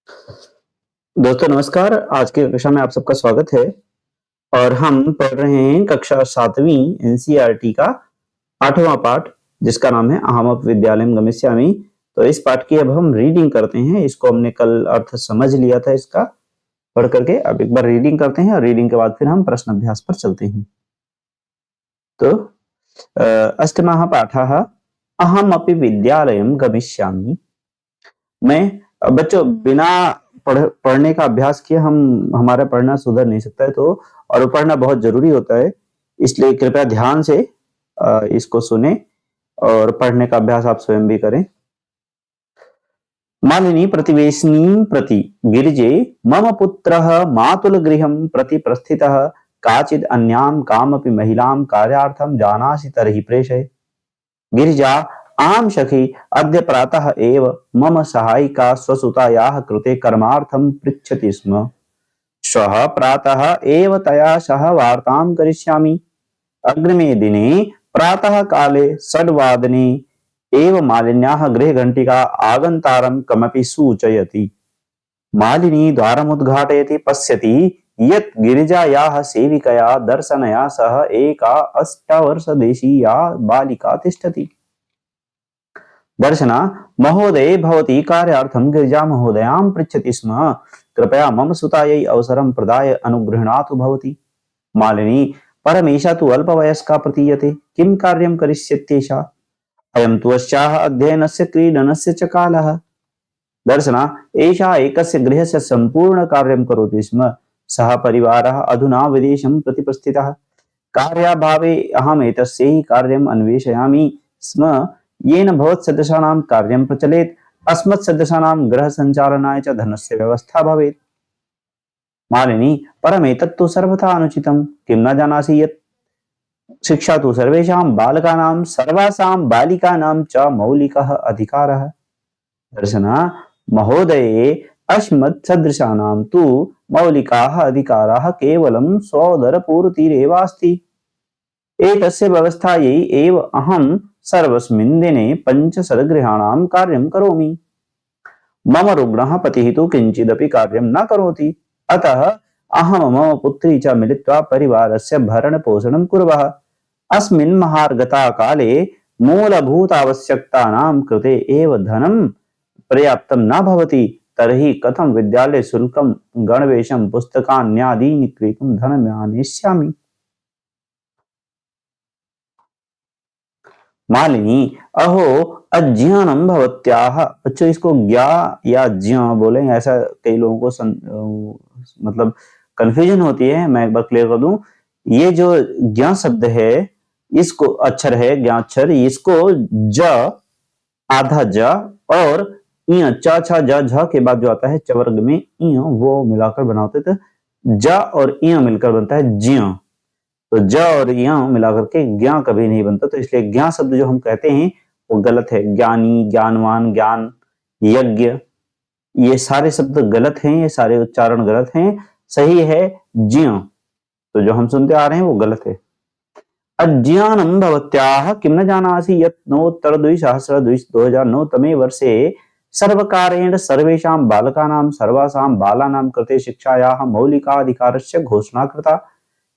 दोस्तों नमस्कार, आज की कक्षा में आप सबका स्वागत है और हम पढ़ रहे हैं कक्षा 7वीं एनसीईआरटी का 8वां पाठ जिसका नाम है अहमपि विद्यालयं गमिष्यामि। तो इस पाठ की अब हम रीडिंग करते हैं। इसको हमने कल अर्थ समझ लिया था इसका पढ़ करके। अब एक बार रीडिंग करते हैं और रीडिंग के बाद फिर हम प्रश्न अभ्यास पर चलते हैं। तो अष्टमः पाठः अहमपि विद्यालयं गमिष्यामि। मैं बच्चों बिना पढ़ने का अभ्यास किए हम हमारा पढ़ना सुधर नहीं सकता है। तो और पढ़ना बहुत जरूरी होता है, इसलिए कृपया ध्यान से इसको सुने और पढ़ने का अभ्यास आप स्वयं भी करें। मालिनी प्रतिवेशिनीं प्रति गिरिजे मम पुत्रः मातुलगृहं प्रति प्रस्थितः काचिद् अन्यां कामपि महिलां कार्यार्थं जानासि तर्हि प्रेषय। गिरिजा आम सखी अद्य प्रातः एव मम सहायिका स्वसुतायाः कृते कर्मार्थं पृच्छति स्म। श्वः प्रातः एव तया सह वार्तां करिष्यामि। अग्रिमे दिने प्रातः काले 6:00 एव मालिन्याः गृहघण्टिका आगन्तारं कमपि सूचयति। मालिनी द्वारमुद्घाटयति, पश्यति यत् गिरिजायाः सेविकया दर्शनया सह एका 8-वर्षदेशीया बालिका तिष्ठति। दर्शना महोदये भवती कार्यार्थं गिरिजा महोदयां पृच्छति स्म। कृपया मम सुतायै अवसरं प्रदाय अनुगृह्णातु भवती। मालिनी परमेषा तु अल्पवयस्का प्रतीयते, किं कार्यं करिष्यत्येषा? अयं तु अस्याः अध्ययनस्य क्रीडनस्य च कालः। दर्शना एषा एकस्य गृहस्य सम्पूर्णकार्यं करोति स्म। सः परिवारः अधुना विदेशं प्रति प्रस्थितः। कार्याभावे अहम् एतस्यै कार्यम् अन्वेषयामि स्म, येन भवत्सदृशानां कार्यं प्रचलेत्, अस्मत्सदृशानां गृहसञ्चालनाय च धनस्य व्यवस्था भवेत्। मालिनी परमेतत्तु सर्वथा अनुचितं, किं न जानासि यत् शिक्षा तु सर्वेषां बालकानां सर्वासां बालिकानां च मौलिकः अधिकारः। दर्शना महोदये अस्मत्सदृशानां तु मौलिकाः अधिकाराः केवलं स्वोदरपूर्तिरेव अस्ति। एतस्य व्यवस्थायै एव अहं सर्वस्मिन् दिने 5 कार्यं करोमि। मम रुग्णः पतिः तु किञ्चिदपि कार्यं न करोति, अतः अहं मम पुत्री च मिलित्वा परिवारस्य भरणपोषणं कुर्वः। अस्मिन् महार्गता काले मूलभूतावश्यकतानां कृते एव धनं पर्याप्तं न भवति, तर्हि कथं विद्यालयशुल्कं, गणवेशं, पुस्तकान्यादीनि क्रेतुं धनमानेष्यामि। मालिनी अहो अज्ञानम भवत्याः। बच्चों इसको ज्ञा या ज्ञ बोले, ऐसा कई लोगों को मतलब कंफ्यूजन होती है। मैं एक बार क्लियर कर दूं, ये जो ज्ञ शब्द है, इसको अक्षर है ज्ञाक्षर, इसको ज आधा ज और इ च छ ज झ के बाद जो आता है चवर्ग में इ, वो मिलाकर बनाते थे। ज और इ मिलकर बनता है ज्ञ। तो ज और य मिलाकर के ज्ञा कभी नहीं बनता, तो इसलिए ज्ञा शब्द जो हम कहते हैं वो गलत है। ज्ञानी, ज्ञानवान, ज्ञान, यज्ञ, ये सारे शब्द गलत हैं, ये सारे उच्चारण गलत हैं। सही है ज्ञ। तो जो हम सुनते आ रहे हैं वो गलत है। अज्ञानं भवत्याः किं न जानासि यत् नवोत्तर-2009 तमे वर्षे सर्वकारेण सर्वेषां बालकानां सर्वासां बालानां कृते शिक्षायाः मौलिकाधिकारस्य घोषणा कृता।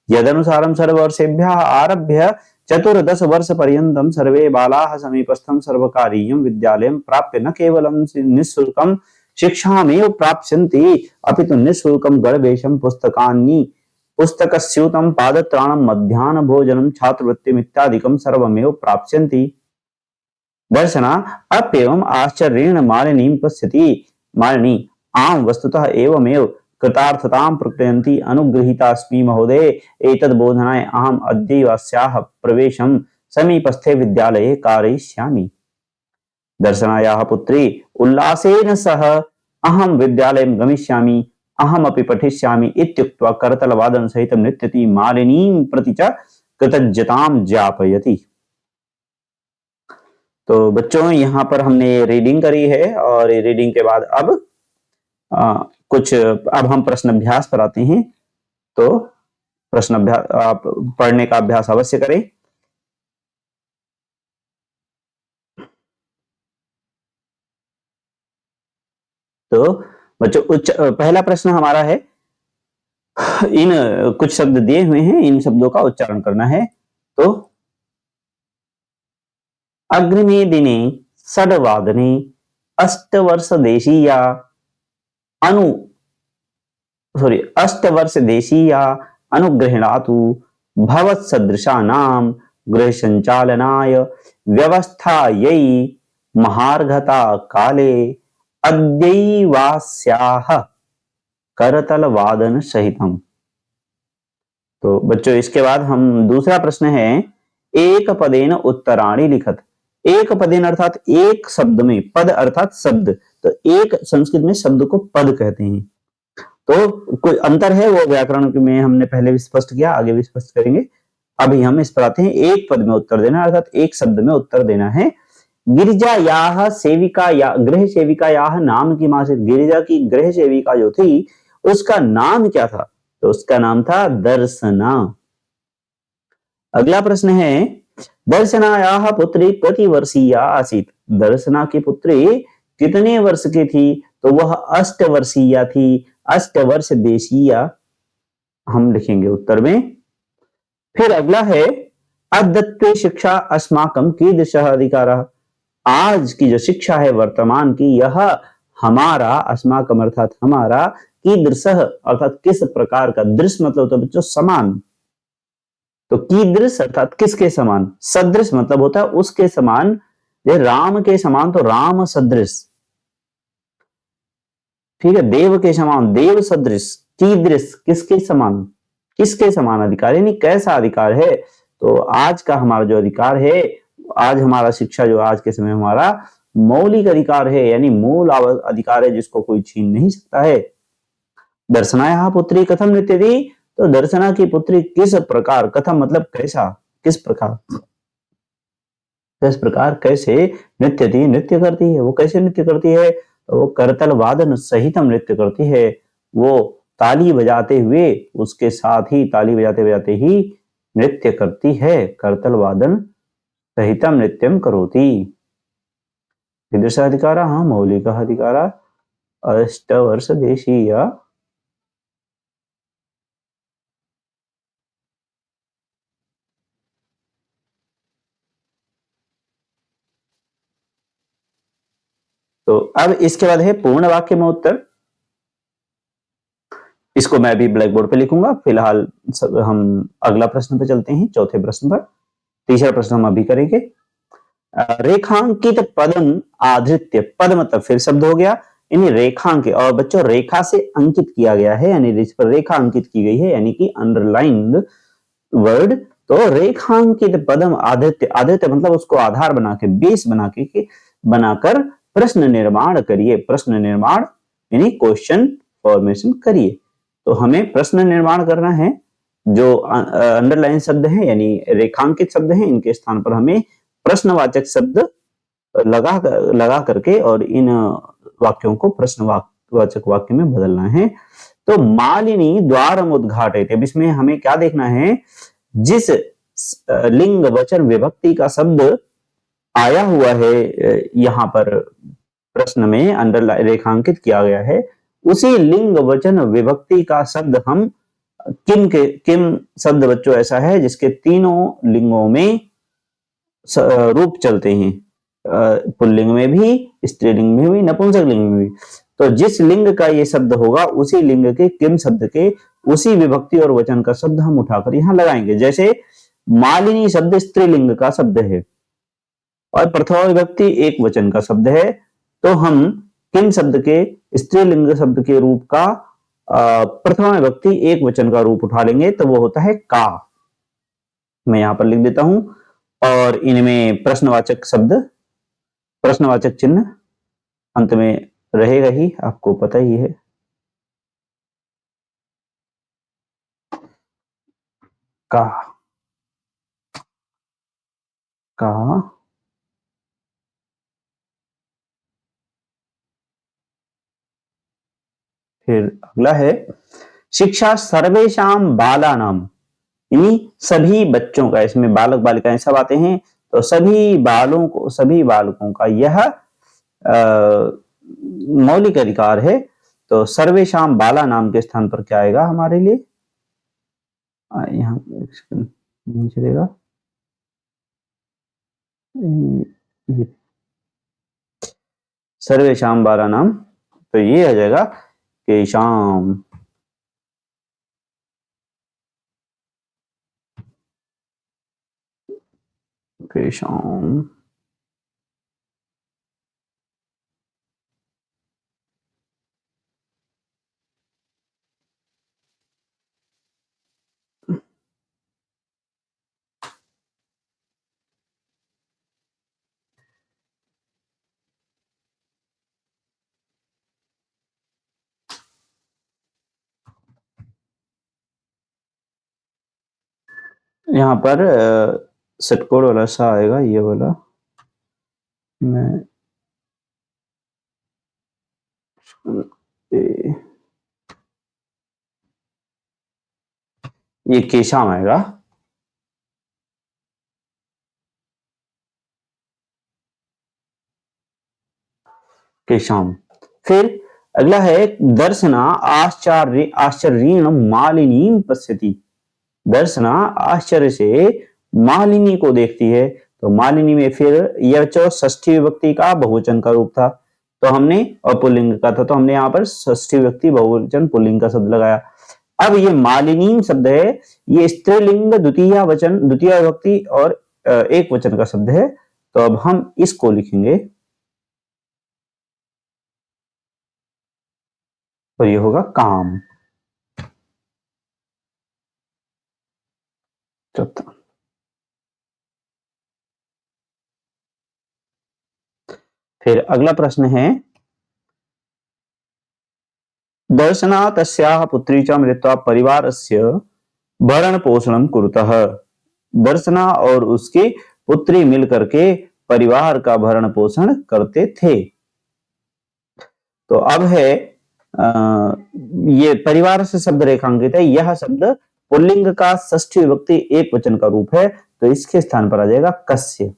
यदनुसारं सर्ववर्षेभ्यः आरभ्य 14 वर्षपर्यन्तं सर्वे बालाः समीपस्थं सर्वकारीयं विद्यालयं प्राप्य न केवलं निःशुल्कं शिक्षामेव प्राप्स्यन्ति, अपि तु निःशुल्कं गणवेशं, पुस्तकस्यूतं, पादत्राणं, मध्याह्नभोजनं, छात्रवृत्तिम् इत्यादिकं सर्वमेव प्राप्स्यन्ति। दर्शना अप्येवम् आश्चर्येण मालिनीं पश्यति। मालिनी आम् वस्तुतः एवमेव, कृतार्थतां प्रकटयन्ती अनुगृहीतास्मि महोदये। एतद् बोधनाय अहम् अद्यैव अस्याः प्रवेशं समीपस्थे विद्यालये कारयिष्यामि। दर्शनायाः पुत्री उल्लासेन सह अहं विद्यालयं गमिष्यामि, अहमपि पठिष्यामि इत्युक्त्वा करतलवादनसहितं नृत्यति मालिनीं प्रति च कृतज्ञतां ज्ञापयति। तो बच्चों यहाँ पर हमने रीडिंग करी है और रीडिंग के बाद अब अब हम प्रश्न अभ्यास पर आते हैं। तो प्रश्न अभ्यास आप पढ़ने का अभ्यास अवश्य करें। तो बच्चों पहला प्रश्न हमारा है, इन कुछ शब्द दिए हुए हैं, इन शब्दों का उच्चारण करना है। तो अग्रिमे दिने षड्वादने अष्टवर्ष देशीया अनु अष्टवर्ष देशीया अनुगृह्णातु भवत्सदृशानां गृहसञ्चालनाय व्यवस्थायै महार्घता काले अद्यैवास्याः करतलवादन सहितम। तो बच्चों इसके बाद हम दूसरा प्रश्न है, एक पदेन उत्तराणि लिखत। एक पदेन अर्थात एक शब्द में, पद अर्थात शब्द, तो एक संस्कृत में शब्द को पद कहते हैं। तो कोई अंतर है वो व्याकरण में हमने पहले भी स्पष्ट किया, आगे भी स्पष्ट करेंगे। अभी हम इस पर आते हैं, एक पद में उत्तर देना अर्थात एक शब्द में उत्तर देना है। गिरिजा याह सेविका या गृह सेविका याह नाम की मां से, गिरिजा की गृह सेविका जो थी उसका नाम क्या था? तो उसका नाम था दर्शना। अगला प्रश्न है, दर्शनायाः पुत्री प्रतिवर्षीया आसीत। दर्शना की पुत्री कितने वर्ष की थी? तो वह अष्टवर्षीया थी, अष्टवर्ष देशीया हम लिखेंगे उत्तर में। फिर अगला है, अद्यत्वे शिक्षा अस्माकं कीदृशः अधिकारः। आज की जो शिक्षा है वर्तमान की, यह हमारा, अस्माकम अर्थात हमारा, कीदृशः अर्थात किस प्रकार का, दृश्य मतलब होता है बच्चों समान, तो कीदृश अर्थात किसके समान, सदृश मतलब होता है उसके समान, राम के समान तो राम सदृश, ठीक है, देव के समान देव सदृश, कीदृश किसके समान, किसके समान अधिकार, यानी कैसा अधिकार है। तो आज का हमारा जो अधिकार है, आज हमारा शिक्षा जो आज के समय हमारा मौलिक अधिकार है, यानी मूल अधिकार है जिसको कोई छीन नहीं सकता है। दर्शनायाः पुत्री कथम नृत्यति। तो दर्शना की पुत्री किस प्रकार, कथम मतलब कैसा, किस प्रकार, किस प्रकार कैसे, नृत्यति नृत्य करती है। वो कैसे नृत्य करती है? तो वो करतल वादन सहितम नृत्य करती है। वो ताली बजाते हुए, उसके साथ ही ताली बजाते बजाते ही नृत्य करती है। करतल वादन सहितम नृत्यम करोति। कीदृशः अधिकारः? हाँ, मौलिकः अधिकारः। अष्टवर्ष देशीया तो अब इसके बाद है पूर्ण वाक्य में उत्तर। इसको मैं भी ब्लैक बोर्ड पे लिखूंगा। फिलहाल हम अगला प्रश्न पे चलते हैं, चौथे प्रश्न पर। तीसरा प्रश्न हम अभी करेंगे। रेखांकित पदम आधृत्य, पद मतलब फिर शब्द हो गया, यानी रेखांकित, और बच्चों रेखा से अंकित किया गया है, यानी इस पर रेखा अंकित की गई है, यानी कि अंडरलाइंड वर्ड। तो रेखांकित पदम आधृत्य, आधृत्य मतलब उसको आधार बना के, बेस बनाकर प्रश्न निर्माण करिए। प्रश्न निर्माण यानी क्वेश्चन फॉर्मेशन करिए। तो हमें प्रश्न निर्माण करना है। जो अंडरलाइन शब्द हैं यानी रेखांकित शब्द हैं, इनके स्थान पर हमें प्रश्नवाचक शब्द लगा करके और इन वाक्यों को प्रश्नवाचक वाक्य में बदलना है। तो मालिनी द्वारम उद्घाटयति, अब इसमें हमें क्या देखना है, जिस लिंग वचन विभक्ति का शब्द आया हुआ है यहाँ पर प्रश्न में अंडरलाइन रेखांकित किया गया है, उसी लिंग वचन विभक्ति का शब्द हम किम शब्द बच्चों ऐसा है जिसके तीनों लिंगों में रूप चलते हैं, पुल्लिंग में भी, स्त्रीलिंग में भी, नपुंसक लिंग में भी। तो जिस लिंग का ये शब्द होगा उसी लिंग के किम शब्द के उसी विभक्ति और वचन का शब्द हम उठाकर यहाँ लगाएंगे। जैसे मालिनी शब्द स्त्रीलिंग का शब्द है और प्रथमा विभक्ति एक वचन का शब्द है, तो हम किम शब्द के स्त्रीलिंग शब्द के रूप का प्रथमा विभक्ति एक वचन का रूप उठा लेंगे, तो वो होता है का। मैं यहां पर लिख देता हूं, और इनमें प्रश्नवाचक शब्द, प्रश्नवाचक चिन्ह अंत में रहेगा ही, आपको पता ही है। का, का, फिर अगला है शिक्षा सर्वेशाम बालानाम, यानी सभी बच्चों का, इसमें बालक बालिकाएं सब आते हैं, तो सभी बालकों का यह मौलिक अधिकार है। तो सर्वेशाम बाला नाम के स्थान पर क्या आएगा हमारे लिए? यहाँ नहीं चलेगा, ये सर्वेशाम बाला नाम, तो ये आ जाएगा केशाम। केशाम। यहाँ पर षटकोण वाला सा आएगा, ये वाला मैं ये केशाम आएगा। केशाम। फिर अगला है दर्शना आश्चर्येण मालिनीम पश्यति। दर्शना आश्चर्य से मालिनी को देखती है। तो मालिनी में फिर यह षष्ठी विभक्ति का बहुवचन का रूप था, तो हमने और पुल्लिंग का था, तो हमने यहाँ पर षष्ठी विभक्ति बहुवचन पुल्लिंग का शब्द लगाया। अब ये मालिनी शब्द है, ये स्त्रीलिंग द्वितीय वचन, द्वितीय विभक्ति और एक वचन का शब्द है। तो अब हम इसको लिखेंगे, तो ये होगा काम। चौथा। फिर अगला प्रश्न है, दर्शना तस्याः पुत्री च मृत्वा परिवारस्य भरण पोषणं कुरुतः। दर्शना और उसकी पुत्री मिलकर के परिवार का भरण पोषण करते थे। तो अब है ये परिवार से शब्द रेखांकित है, यह शब्द पुल्लिंग का षष्ठी विभक्ति एक वचन का रूप है, तो इसके स्थान पर आ जाएगा कस्य।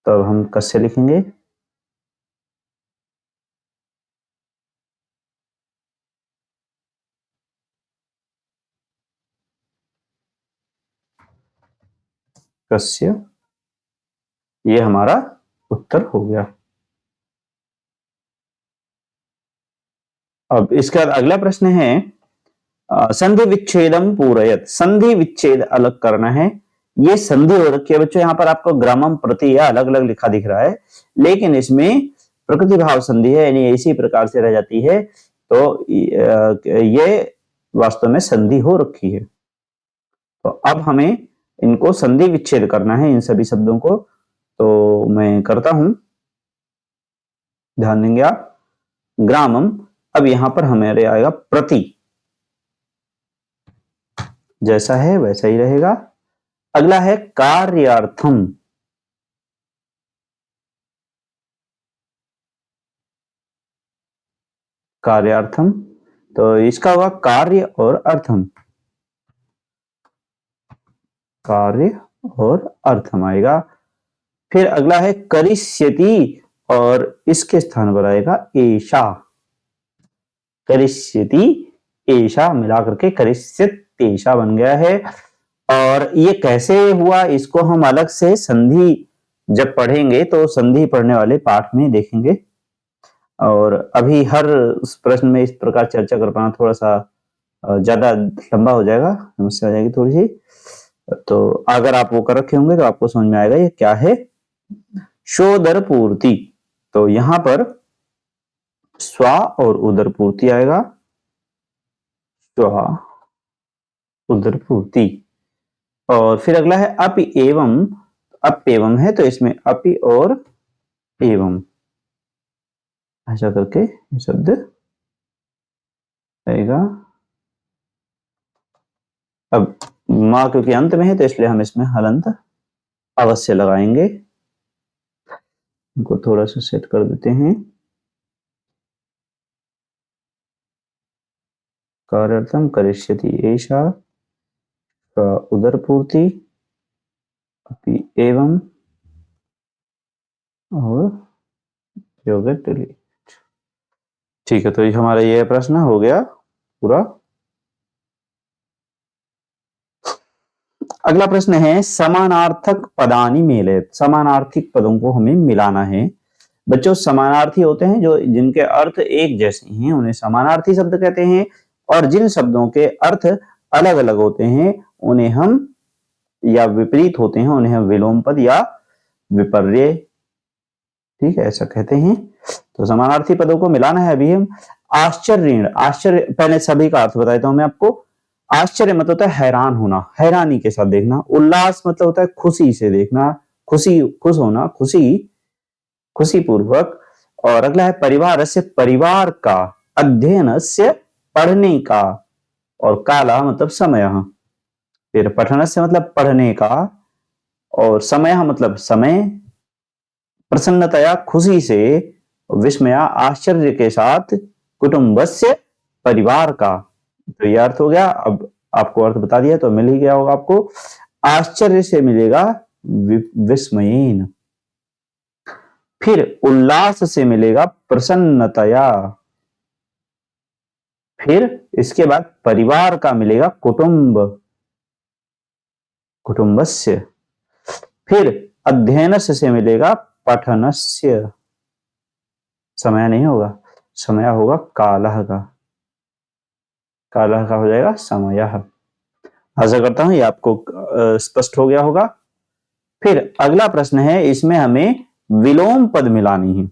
तो अब हम कस्य लिखेंगे। कस्य, ये हमारा उत्तर हो गया। अब इसका अगला प्रश्न है, संधि विच्छेदम पूरयत। संधि विच्छेद अलग करना है, ये संधि हो रखी है बच्चों, यहाँ पर आपको ग्रामम प्रति अलग अलग लिखा दिख रहा है, लेकिन इसमें प्रकृति भाव संधि है, यानी इसी प्रकार से रह जाती है। तो ये वास्तव में संधि हो रखी है। तो अब हमें इनको संधि विच्छेद करना है, इन सभी शब्दों को। तो मैं करता हूं, ध्यान देंगे आप। ग्रामम, अब यहां पर हमारे आएगा प्रति, जैसा है वैसा ही रहेगा। अगला है कार्यार्थम। कार्यार्थम, तो इसका होगा कार्य और अर्थम। कार्य और अर्थम आएगा। फिर अगला है करिष्यति, और इसके स्थान पर आएगा एषा। करिष्यति एषा मिलाकर के करिष्यत एषा बन गया है। और ये कैसे हुआ, इसको हम अलग से संधि जब पढ़ेंगे तो संधि पढ़ने वाले पाठ में देखेंगे। और अभी हर उस प्रश्न में इस प्रकार चर्चा कर पाना थोड़ा सा ज्यादा लंबा हो जाएगा, समस्या हो जाएगी थोड़ी सी। तो अगर आप वो कर रखे होंगे तो आपको समझ में आएगा ये क्या है। शोदर पूर्ति, तो यहां पर स्वा और उदर पूर्ति आएगा। स्वा उदर पूर्ति। और फिर अगला है अपि एवं। अप एवं है तो इसमें अपि और एवं ऐसा करके ये शब्द आएगा। अब माँ क्योंकि अंत में है तो इसलिए हम इसमें हलंत अवश्य लगाएंगे। इनको थोड़ा सा सेट कर देते हैं। कार्यार्थम करिष्यति एषा, उदर पूर्ति, अपि एवं और योगट डिलीट। ठीक है, तो ये हमारा ये प्रश्न हो गया पूरा। अगला प्रश्न है समानार्थक पदानि मेलयेत। समानार्थिक पदों को हमें मिलाना है। बच्चों, समानार्थी होते हैं जो जिनके अर्थ एक जैसे हैं, उन्हें समानार्थी शब्द कहते हैं। और जिन शब्दों के अर्थ अलग अलग होते हैं उन्हें हम, या विपरीत होते हैं, उन्हें हम विलोम पद या विपर्य, ठीक है, ऐसा कहते हैं। तो समानार्थी पदों को मिलाना है अभी हम। आश्चर्य, आश्चर्य, पहले सभी का अर्थ बता देता हूं मैं आपको। आश्चर्य मतलब होता है हैरान होना, हैरानी के साथ देखना। उल्लास मतलब होता है खुशी से देखना, खुशी, खुश होना, खुशी, खुशी पूर्वक। और अगला है परिवार से, परिवार का। अध्ययन से, पढ़ने का। और काला मतलब समय। फिर पठन से मतलब पढ़ने का। और समय मतलब समय। प्रसन्नतया खुशी से। विस्मया आश्चर्य के साथ। कुटुंबस्य परिवार का। तो यह अर्थ हो गया। अब आपको अर्थ बता दिया तो मिल ही गया होगा आपको। आश्चर्य से मिलेगा विस्मयेन। फिर उल्लास से मिलेगा प्रसन्नतया। फिर इसके बाद परिवार का मिलेगा कुटुंब, कुटुंबस्य। फिर अध्ययनस्य से मिलेगा पठनस्य। समय नहीं होगा, समय होगा कालः का। कालः का हो जाएगा समयः। आशा करता हूं ये आपको स्पष्ट हो गया होगा। फिर अगला प्रश्न है, इसमें हमें विलोम पद मिलानी है।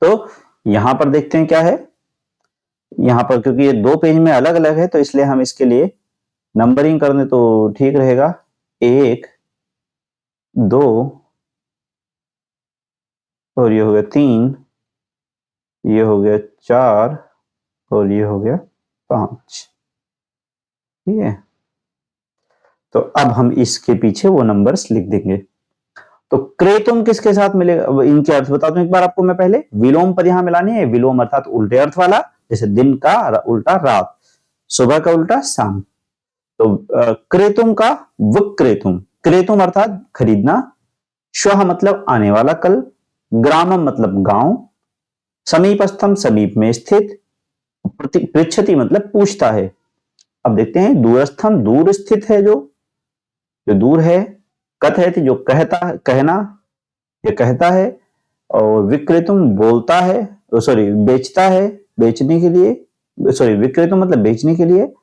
तो यहां पर देखते हैं क्या है। यहां पर क्योंकि ये दो पेज में अलग अलग है तो इसलिए हम इसके लिए नंबरिंग कर दें तो ठीक रहेगा। 1, 2 और ये हो गया 3, ये हो गया 4 और ये हो गया 5। ठीक है, तो अब हम इसके पीछे वो नंबर्स लिख देंगे। तो क्रेतुम किसके साथ मिलेगा, इनके अर्थ बता दूं एक बार आपको मैं पहले। विलोम पद यहां मिलानी है। विलोम अर्थात उल्टे अर्थ वाला, जैसे दिन का उल्टा रात, सुबह का उल्टा शाम। तो क्रेतुम का विक्रेतुम। क्रेतुम अर्थात खरीदना। श्वः मतलब आने वाला कल। ग्रामम मतलब गांव। समीपस्थम समीप में स्थित। पृच्छति मतलब पूछता है। अब देखते हैं दूरस्थम दूर स्थित है, जो दूर है। कथयति जो कहता, कहना, ये कहता है। और विक्रेतुम बोलता है, सॉरी बेचता है, बेचने के लिए। सॉरी विक्रेतुम मतलब बेचने के लिए।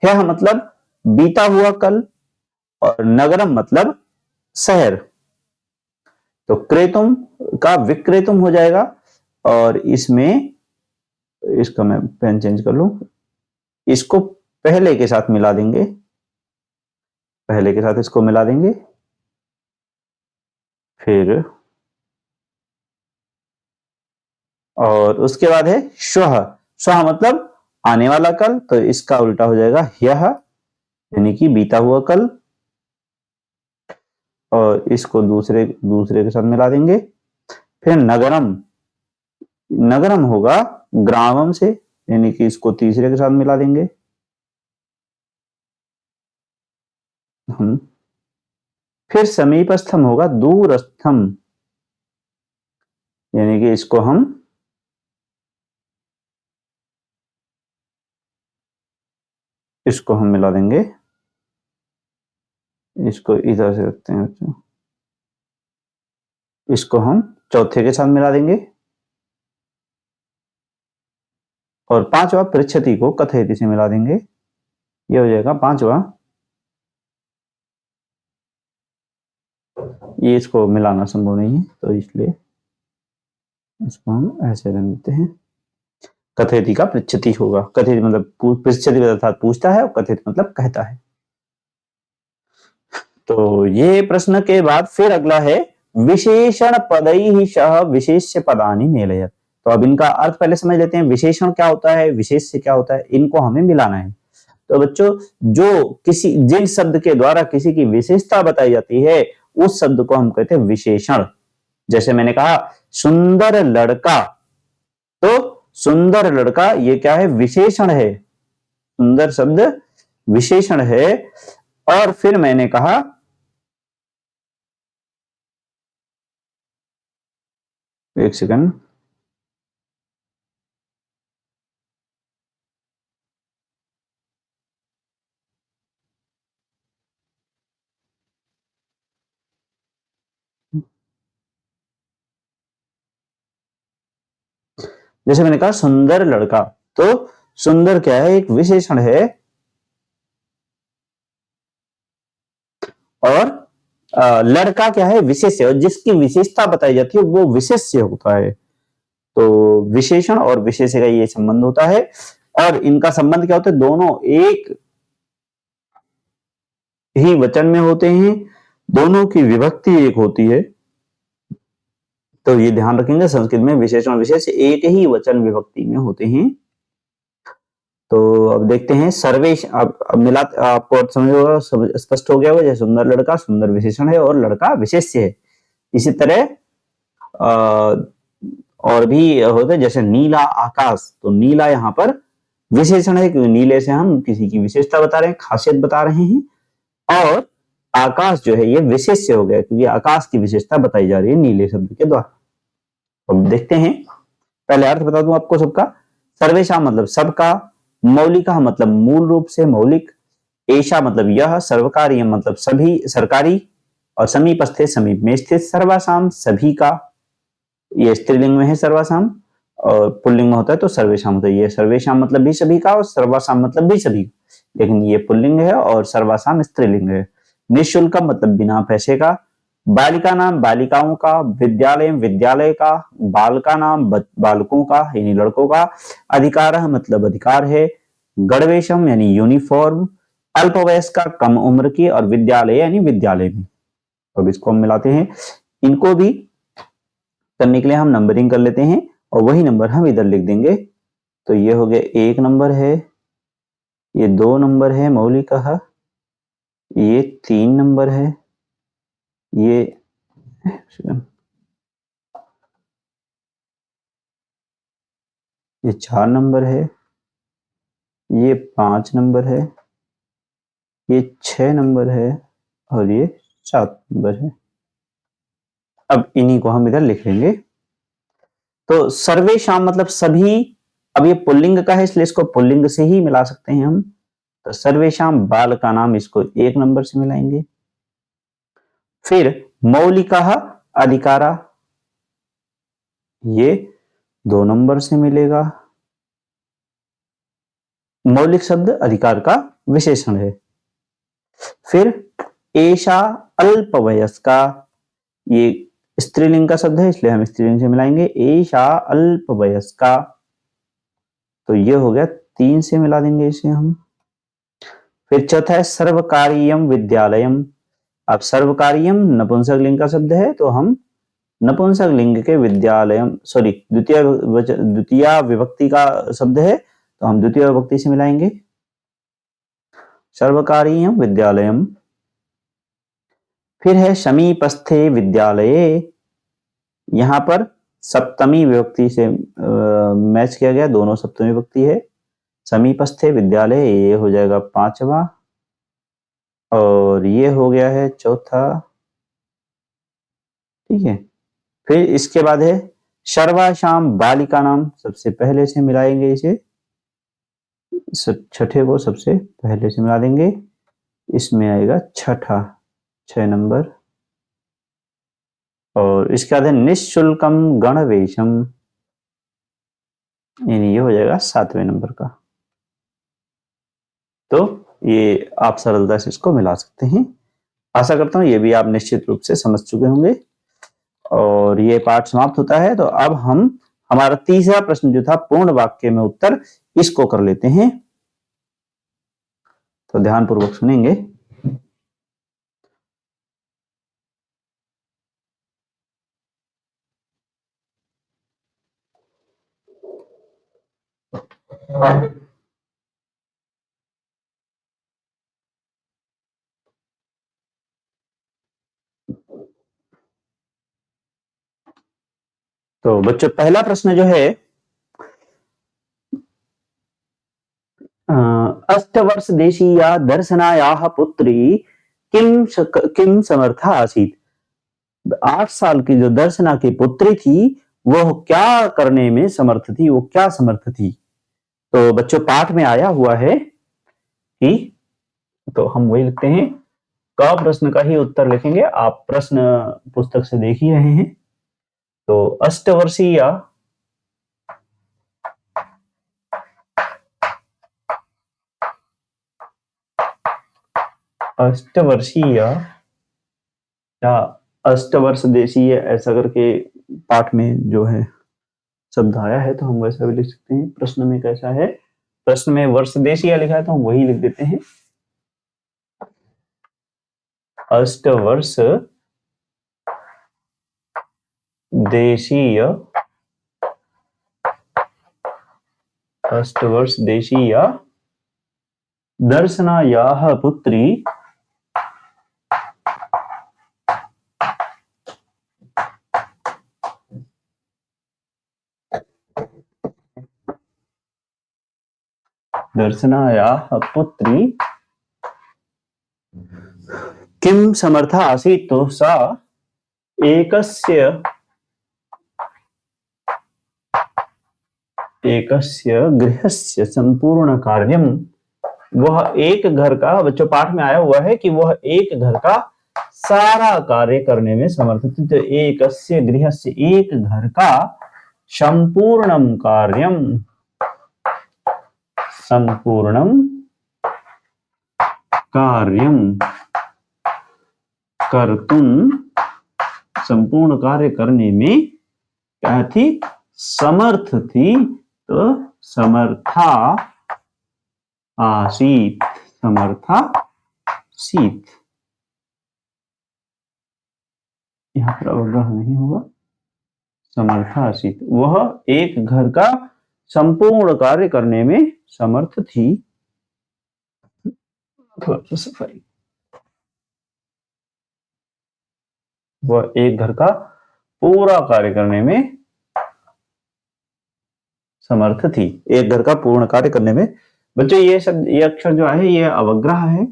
है मतलब बीता हुआ कल। और नगरम मतलब शहर। तो क्रेतुम का विक्रेतुम हो जाएगा। और इसमें, इसका मैं पेन चेंज कर लूं, इसको पहले के साथ मिला देंगे। पहले के साथ इसको मिला देंगे। फिर और उसके बाद है श्वः। श्वः मतलब आने वाला कल, तो इसका उल्टा हो जाएगा ह्यः, यानी कि बीता हुआ कल। और इसको दूसरे दूसरे के साथ मिला देंगे। फिर नगरम। नगरम होगा ग्रामम से, यानी कि इसको तीसरे के साथ मिला देंगे हम। फिर समीपस्थम होगा दूरस्थम, यानी कि इसको हम मिला देंगे। इसको इधर से रखते हैं बच्चों। इसको हम चौथे के साथ मिला देंगे। और पांचवा पृच्छति को कथयति से मिला देंगे। ये हो जाएगा पांचवा। ये इसको मिलाना संभव नहीं है तो इसलिए इसको हम ऐसे रख देते हैं। कथयति का पृच्छति होगा। कथयति मतलब पृच्छति अर्थात पूछता है, और कथयति मतलब कहता है। तो ये प्रश्न के बाद फिर अगला है विशेषण पदैहि सह विशेष्य पदानि मेलयत। तो अब इनका अर्थ पहले समझ लेते हैं। विशेषण क्या होता है, विशेष्य क्या होता है, इनको हमें मिलाना है। तो बच्चों, जो किसी जिन शब्द के द्वारा किसी की विशेषता बताई जाती है उस शब्द को हम कहते हैं विशेषण। जैसे मैंने कहा सुंदर लड़का, तो सुंदर लड़का ये क्या है, विशेषण है। सुंदर शब्द विशेषण है। और फिर मैंने कहा एक सेकंड, जैसे मैंने कहा सुंदर लड़का, तो सुंदर क्या है, एक विशेषण है, और लड़का क्या है, विशेष्य, और जिसकी विशेषता बताई जाती है वो विशेष्य होता है। तो विशेषण और विशेष्य का ये संबंध होता है, और इनका संबंध क्या होता है, दोनों एक ही वचन में होते हैं, दोनों की विभक्ति एक होती है। तो ये ध्यान रखेंगे, संस्कृत में विशेषण और विशेष्य एक ही वचन विभक्ति में होते हैं। तो अब देखते हैं सर्वेश, अब मिला, आपको समझ होगा, स्पष्ट हो गया होगा, जैसे सुंदर लड़का सुंदर विशेषण है और लड़का विशेष्य है। इसी तरह और भी होते हैं, जैसे नीला आकाश, तो नीला यहाँ पर विशेषण है क्योंकि नीले से हम किसी की विशेषता बता रहे हैं, खासियत बता रहे हैं। और आकाश जो है ये विशेष्य हो गया क्योंकि आकाश की विशेषता बताई जा रही है नीले शब्द के द्वारा। अब देखते हैं, पहले अर्थ बता दूं आपको सबका। सर्वेशा मतलब सबका, मौलिका मतलब मूल रूप से मौलिक, ऐशा मतलब यह, सर्वकारीय मतलब सभी सरकारी, और समीपस्थे समीप में स्थित, सर्वासाम सभी का, ये स्त्रीलिंग में है सर्वासाम, और पुल्लिंग में होता है तो सर्वेशाम होता है। ये सर्वेशाम मतलब भी सभी का और सर्वासाम मतलब भी सभी, लेकिन ये पुल्लिंग है और सर्वासाम स्त्रीलिंग है। निःशुल्क मतलब बिना पैसे का, बालिका नाम बालिकाओं का, विद्यालय विद्यालय का, बाल का नाम बालकों का यानी लड़कों का, अधिकार मतलब अधिकार है, गणवेशम यानी यूनिफॉर्म, अल्पवयस्क का कम उम्र की, और विद्यालय यानी विद्यालय में। अब इसको हम मिलाते हैं, इनको भी करने के लिए हम नंबरिंग कर लेते हैं और वही नंबर हम इधर लिख देंगे। तो ये हो गया 1 नंबर है, ये 2 नंबर है मौलिकः, ये 3 नंबर है, ये 4 नंबर है, ये 5 नंबर है, ये 6 नंबर है, और ये 7 नंबर है। अब इन्हीं को हम इधर लिख लेंगे। तो सर्वेशाम मतलब सभी, अब ये पुल्लिंग का है इसलिए इसको पुल्लिंग से ही मिला सकते हैं हम। तो सर्वेशाम बाल का नाम, इसको 1 नंबर से मिलाएंगे। फिर मौलिकः अधिकारा, ये 2 नंबर से मिलेगा। मौलिक शब्द अधिकार का विशेषण है। फिर ऐशा अल्पवयस्का, ये स्त्रीलिंग का शब्द है इसलिए हम स्त्रीलिंग से मिलाएंगे, ऐशा अल्पवयस्का, तो ये हो गया 3 से मिला देंगे इसे हम। फिर चौथा है सर्वकारीयम विद्यालयम। अब सर्वकारीयम नपुंसक लिंग का शब्द है तो हम नपुंसक लिंग के विद्यालयम, सॉरी द्वितीय विभक्ति का शब्द है तो हम द्वितीय विभक्ति से मिलाएंगे, सर्वकारीयम विद्यालयम। फिर है समीपस्थे विद्यालये, यहां पर सप्तमी विभक्ति से मैच किया गया, दोनों सप्तमी विभक्ति है। समीपस्थे विद्यालय ये हो जाएगा 5वां, और ये हो गया है चौथा, ठीक है। फिर इसके बाद है सर्वासाम बालिका नाम, सबसे पहले से मिलाएंगे इसे, छठे को सबसे पहले से मिला देंगे, इसमें आएगा छठा, 6 नंबर। और इसके बाद है निःशुल्कम गणवेशम, यानी ये हो जाएगा 7वें नंबर का। तो ये आप सरलता से इसको मिला सकते हैं। आशा करता हूं ये भी आप निश्चित रूप से समझ चुके होंगे, और ये पाठ समाप्त होता है। तो अब हम हमारा तीसरा प्रश्न जो था पूर्ण वाक्य में उत्तर, इसको कर लेते हैं। तो ध्यानपूर्वक सुनेंगे। तो बच्चों पहला प्रश्न जो है, अष्टवर्ष देशीया दर्शनायाः पुत्री किम समर्था आसीत्। 8 साल की जो दर्शना की पुत्री थी वह क्या करने में समर्थ थी, वो क्या समर्थ थी। तो बच्चों पाठ में आया हुआ है कि, तो हम वही लिखते हैं, क प्रश्न का ही उत्तर लिखेंगे। आप प्रश्न पुस्तक से देख ही रहे हैं। तो अष्टवर्षीय अष्टवर्षीय या अष्टवर्ष देशीय ऐसा करके पाठ में जो है शब्द आया है, तो हम वैसा भी लिख सकते हैं। प्रश्न में कैसा है, प्रश्न में वर्ष देशीय लिखा है तो हम वही लिख देते हैं, अष्टवर्ष देशीय, अष्टवर्ष देशीय दर्शनायाः पुत्री दर्शनायाः पुत्री किं समर्था आसीत्, तो सा एकस्य गृहस्य संपूर्ण कार्यम, वह एक घर का, बच्चों पाठ में आया हुआ है कि वह एक घर का सारा कार्य करने में समर्थ थी। तो एकस्य गृहस्य, एक घर का संपूर्णम कार्यम, संपूर्णम कार्यम कर्तुम, संपूर्ण कार्य करने में क्या थी, समर्थ थी। तो समर्था आसीत, समर्था सीत, यहां पर अवग्रह नहीं होगा, समर्था आसीत, वह एक घर का संपूर्ण कार्य करने में समर्थ थी। थोड़ा सा सफाई, वह एक घर का पूरा कार्य करने में समर्थ थी, एक घर का पूर्ण कार्य करने में। बच्चों ये शब्द, ये अक्षर जो है ये अवग्रह है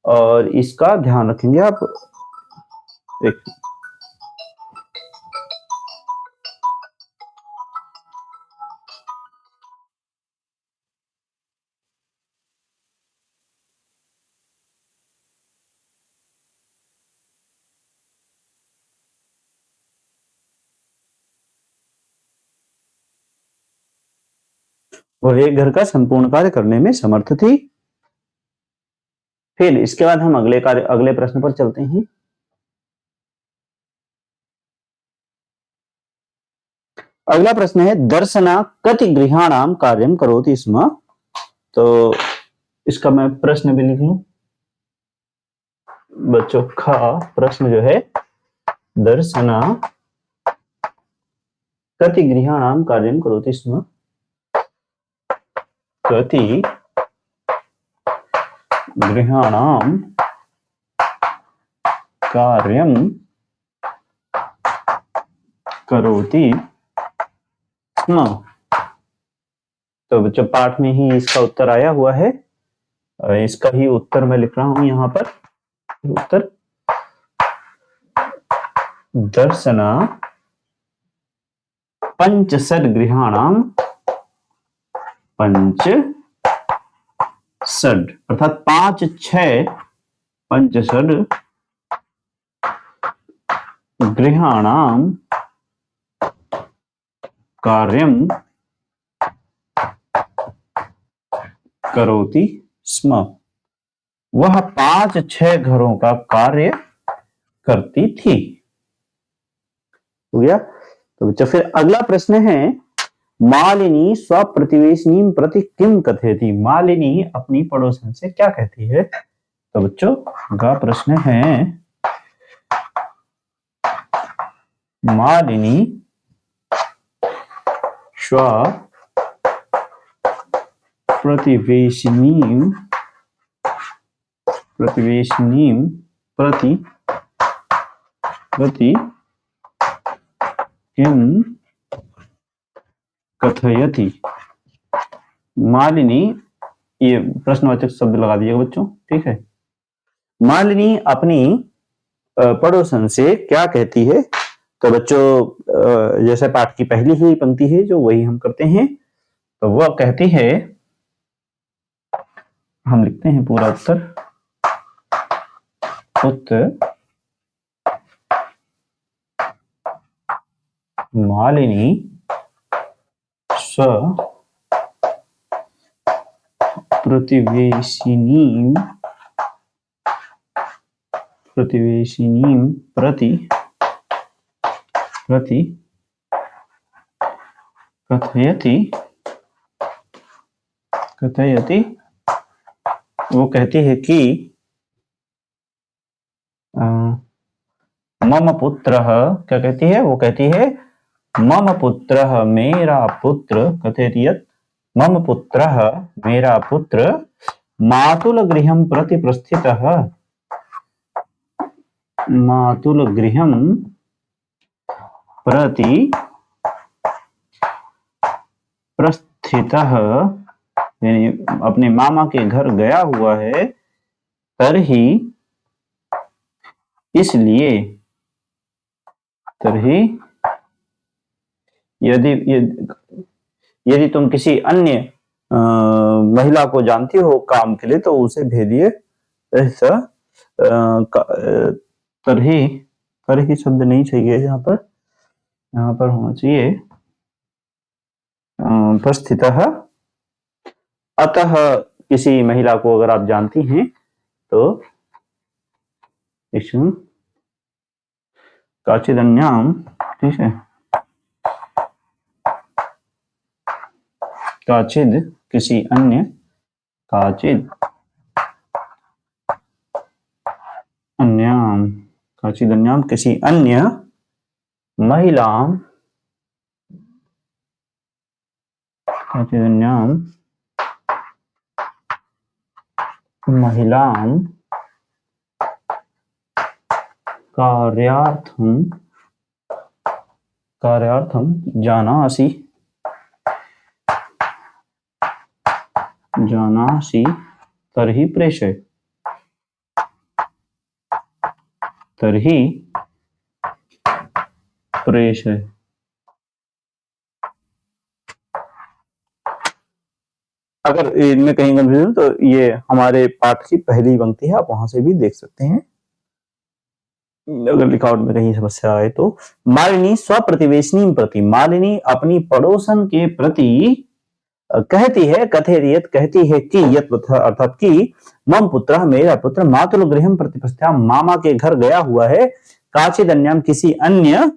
और इसका ध्यान रखेंगे आप। एक वह एक घर का संपूर्ण कार्य करने में समर्थ थी। फिर इसके बाद हम अगले प्रश्न पर चलते हैं। अगला प्रश्न है, दर्शना कति गृहाणाम कार्यम करोति स्म। तो इसका मैं प्रश्न भी लिख लूं बच्चों का। प्रश्न जो है, दर्शना कति गृहाणाम कार्यम करोति स्म, कति गृहाणाम कार्यम करोति स्म। तो बच्चों पाठ में ही इसका उत्तर आया हुआ है, इसका ही उत्तर मैं लिख रहा हूं यहां पर। उत्तर, दर्शना पंचषड गृहाणाम, पंचषड अर्थात 5 6 पंचषड गृहाणाम कार्यम करोति स्म, वह 5 6 घरों का कार्य करती थी। हो गया। तो बच्चों फिर अगला प्रश्न है, मालिनी स्वप्रतिवेशिनी प्रति किम कथयति। मालिनी अपनी पड़ोसन से क्या कहती है। तो बच्चों का प्रश्न है, मालिनी स्व प्रतिवेशिनी प्रति किम कथयति। मालिनी, ये प्रश्नवाचक शब्द लगा दिएगा बच्चों, ठीक है। मालिनी अपनी पड़ोसन से क्या कहती है। तो बच्चों जैसे पाठ की पहली ही पंक्ति है जो, वही हम करते हैं। तो वह कहती है, हम लिखते हैं पूरा उत्तर, मालिनी स्व प्रतिवेशिनी प्रतिवेशिनीं प्रति कथयति वो कहती है कि मम पुत्रः, क्या कहती है? वो कहती है मम पुत्रः, मेरा पुत्र, कथयति यत् मम पुत्रः, मेरा पुत्र मातुलगृहं प्रति प्रस्थितः, मातुलगृहं प्रति प्रस्थितः, यानी अपने मामा के घर गया हुआ है, तरही, इसलिए, तरही यदि तुम किसी अन्य महिला को जानती हो काम के लिए तो उसे भेजिए। ऐसा तरही शब्द नहीं चाहिए यहाँ पर होना चाहिए प्रस्थितः। अतः किसी महिला को अगर आप जानती हैं तो काचिदन्याम, ठीक है, काचिद किसी अन्य, काचिदन्याम किसी अन्य महिलाम, काचिदन्याम महिलाम कार्यार्थम जानासि तरही प्रेषय, अगर इनमें कहीं कंफ्यूजन तो ये हमारे पाठ की पहली पंक्ति है, आप वहां से भी देख सकते हैं अगर लिखावट में कहीं समस्या आए तो। मालिनी स्वप्रतिवेशिनी प्रति, मालिनी अपनी पड़ोसन के प्रति कहती है, कथेरियत कहती है कि यत अर्थात कि मम पुत्र, मेरा पुत्र मातुल गृहम प्रतिपस्था, मामा के घर गया हुआ है, काचिद अन्यम किसी अन्य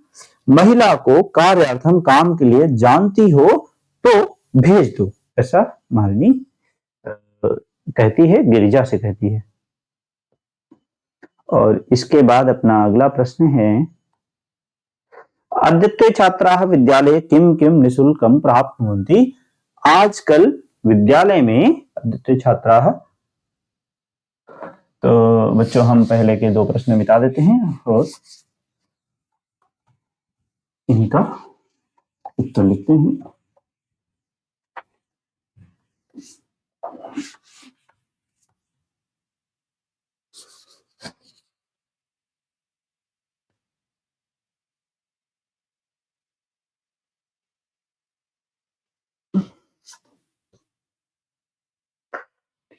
महिला को कार्यार्थम काम के लिए जानती हो तो भेज दो, ऐसा मालिनी कहती है, गिरिजा से कहती है। और इसके बाद अपना अगला प्रश्न है, अद्यत्वे छात्राः विद्यालये किम किम निशुल्कम प्राप्नुवन्ति। आजकल विद्यालय में अद्यत्वे छात्राः, तो बच्चों हम पहले के दो प्रश्न मिटा देते हैं और इनका उत्तर लिखते हैं।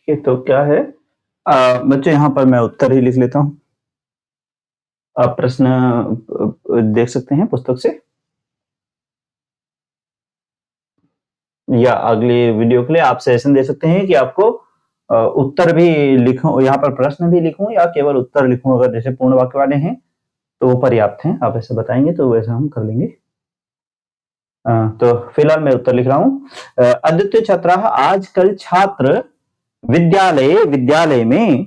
ठीक है, तो क्या है बच्चों, यहाँ पर मैं उत्तर ही लिख लेता हूं। आप प्रश्न देख सकते हैं पुस्तक से या अगली वीडियो के लिए आप सजेशन दे सकते हैं कि आपको उत्तर भी लिखूं, यहाँ पर प्रश्न भी लिखूं या केवल उत्तर लिखूं। अगर जैसे पूर्ण वाक्य वाले हैं तो वो पर्याप्त हैं, आप ऐसे बताएंगे तो वैसा हम कर लेंगे। तो फिलहाल मैं उत्तर लिख रहा हूं। अद्यत्वे छात्राः, आजकल छात्र विद्यालय में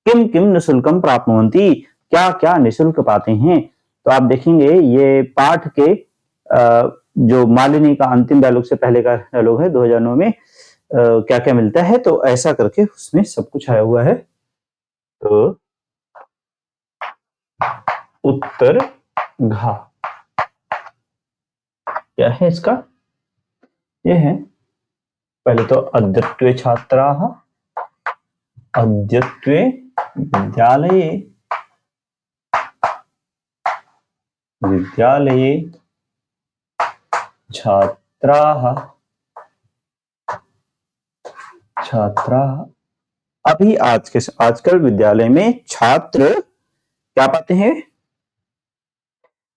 किम किम निशुल्कम प्राप्नुवन्ति, क्या क्या निशुल्क पाते हैं। तो आप देखेंगे ये पाठ के जो मालिनी का अंतिम डायलॉग से पहले का डायलॉग है 2009 में क्या क्या मिलता है, तो ऐसा करके उसमें सब कुछ आया हुआ है। तो उत्तर घ क्या है इसका, ये है पहले तो अद्यत्वे छात्राः, अद्यत्वे विद्यालये छात्राः अभी आजकल विद्यालय में छात्र क्या पाते हैं,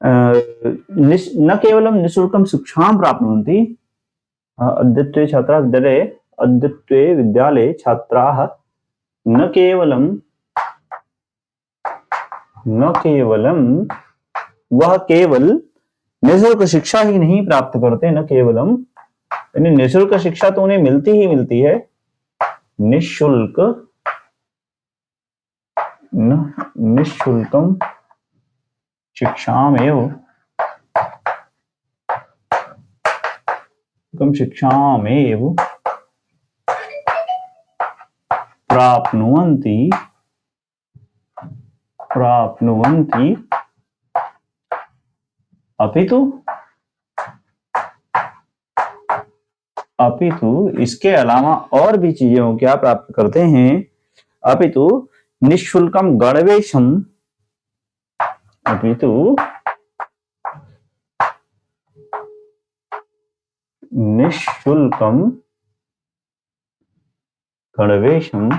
न केवलम निशुल्कम शिक्षां प्राप्नुवन्ति। अद्यत्वे छात्राः विद्यालये, अद्यत्वे विद्यालये छात्राः न केवलम न केवलम, वह केवल निःशुल्क शिक्षा ही नहीं प्राप्त करते, न केवलम यानी निःशुल्क शिक्षा तो उन्हें मिलती ही मिलती है, निःशुल्क निःशुल्कम शिक्षामेव प्राप्नुवन्ति अपितु इसके अलावा और भी चीजों क्या प्राप्त करते हैं, अपितु निःशुल्कम गणवेशम, अपितु निःशुल्कम गणवेशम,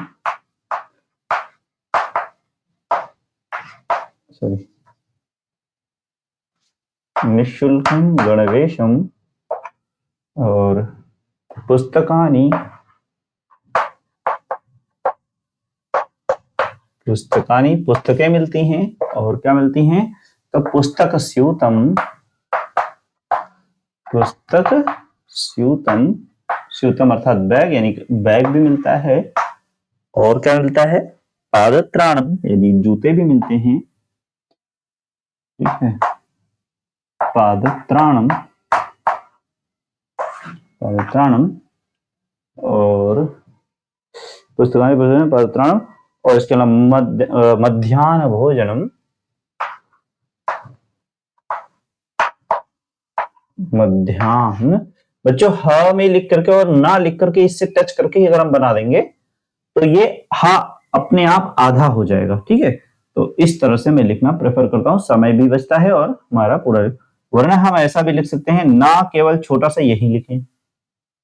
निःशुल्कम गणवेशम और पुस्तकानि पुस्तकें मिलती हैं, और क्या मिलती हैं, तो पुस्तक स्यूतम अर्थात बैग, यानी बैग भी मिलता है, और क्या मिलता है, पादत्राणम यानी जूते भी मिलते हैं, ठीक है, पादत्राणम और पुस्तकानि पादत्राणम, और इसके अलावा मध्याह्न भोजनम, मध्याह्न बच्चों ह में लिख करके और ना लिख करके इससे टच करके अगर हम बना देंगे तो ये हा अपने आप आधा हो जाएगा, ठीक है। तो इस तरह से मैं लिखना प्रेफर करता हूं, समय भी बचता है और हमारा पूरा, वरना हम ऐसा भी लिख सकते हैं, ना केवल छोटा सा यही लिखें,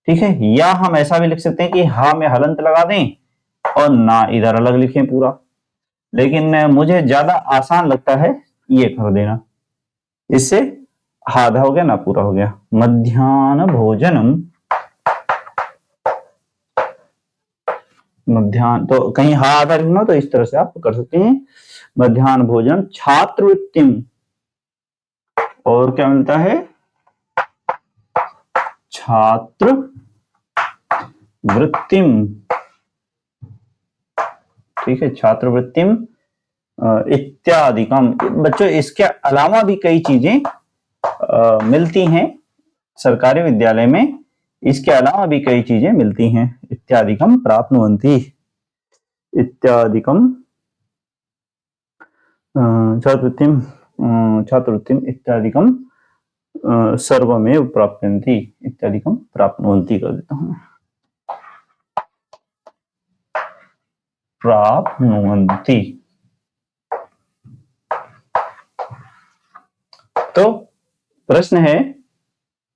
ठीक है, या हम ऐसा भी लिख सकते हैं कि हा में हलंत लगा दें और ना इधर अलग लिखें पूरा, लेकिन मुझे ज्यादा आसान लगता है ये कर देना, इससे आधा हो गया ना पूरा हो गया। मध्याह्न भोजनम, मध्याह्न तो कहीं हा आधा लिखना तो इस तरह से आप कर सकते हैं, मध्याह्न भोजन छात्रवृत्तिम, और क्या मिलता है, छात्र वृत्तिम, ठीक है, छात्रवृत्तिम इत्यादिकम। बच्चों इसके अलावा भी कई चीजें मिलती हैं सरकारी विद्यालय में, इसके अलावा भी कई चीजें मिलती हैं, इत्यादिकम प्राप्नुवन्ति, इत्यादिकम छात्रवृत्तिम इत्यादिकम सर्वमेव प्राप्नुवन्ति, इत्यादिकम प्राप्नुवन्ति कर देता हूं, प्राप्नुवन्ति। तो प्रश्न है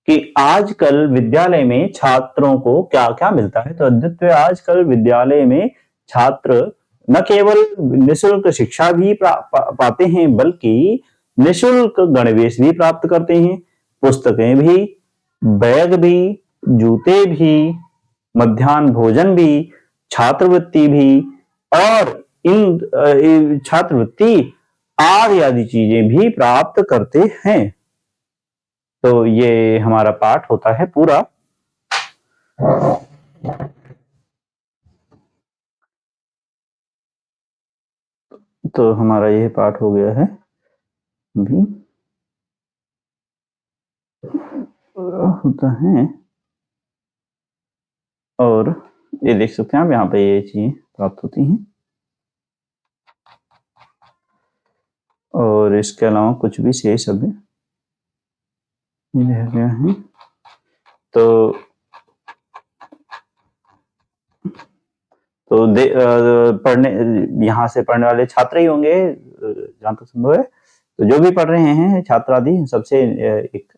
कि आजकल विद्यालय में छात्रों को क्या क्या मिलता है, तो अद्वितीय आजकल विद्यालय में छात्र न केवल निःशुल्क शिक्षा भी पाते हैं, बल्कि निःशुल्क गणवेश भी प्राप्त करते हैं, पुस्तकें भी, बैग भी, जूते भी, मध्याह्न भोजन भी, छात्रवृत्ति भी, और इन छात्रवृत्ति आदि चीजें भी प्राप्त करते हैं। तो ये हमारा पाठ होता है पूरा। तो हमारा यह पाठ हो गया है भी होता है, और ये देख सकते हैं आप यहाँ पे ये चीजें प्राप्त होती हैं, और इसके अलावा कुछ भी शेष अभी रह गया है। तो पढ़ने यहाँ से पढ़ने वाले छात्र ही होंगे जहाँ तक संभव है, तो जो भी पढ़ रहे हैं छात्र आदि, सबसे एक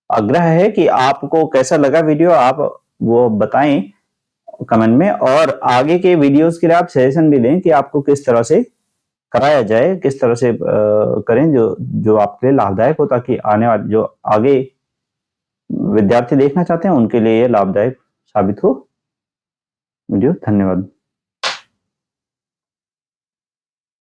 आग्रह है कि आपको कैसा लगा वीडियो, आप वो बताएं कमेंट में, और आगे के वीडियोस के लिए आप सजेशन भी दें कि आपको किस तरह से कराया जाए, किस तरह से करें जो आपके लिए लाभदायक हो, ताकि आने वाले जो आगे विद्यार्थी देखना चाहते हैं उनके लिए ये लाभदायक साबित हो वीडियो। धन्यवाद।